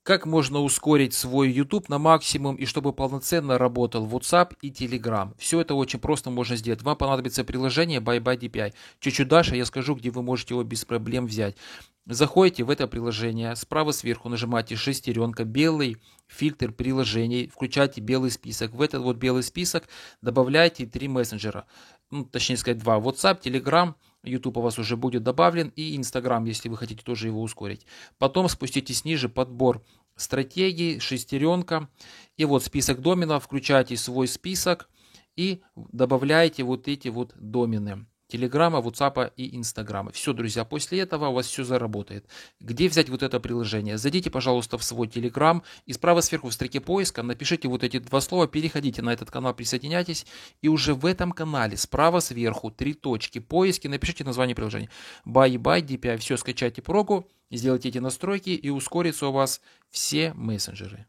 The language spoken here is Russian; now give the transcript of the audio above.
Как можно ускорить свой YouTube на максимум и чтобы полноценно работал WhatsApp и Telegram? Все это очень просто можно сделать. Вам понадобится приложение BuyBuy DPI. Чуть-чуть дальше я скажу, где вы можете его без проблем взять. Заходите в это приложение, справа сверху нажимаете шестеренка, белый фильтр приложений, включайте белый список. В этот вот белый список добавляйте 3 мессенджера, точнее сказать 2. WhatsApp, Telegram, YouTube у вас уже будет добавлен и Instagram, если вы хотите тоже его ускорить. Потом спуститесь ниже, подбор стратегий, шестеренка. И вот список доменов, включайте свой список и добавляйте вот эти вот домены. Телеграма, WhatsApp и Инстаграма. Все, друзья, после этого у вас все заработает. Где взять вот это приложение? Зайдите, пожалуйста, в свой Телеграм и справа сверху в строке поиска напишите вот эти 2 слова, переходите на этот канал, присоединяйтесь, и уже в этом канале справа сверху 3 точки поиски, напишите название приложения. BuyBuy DPI. Все, скачайте прогу, сделайте эти настройки и ускорится у вас все мессенджеры.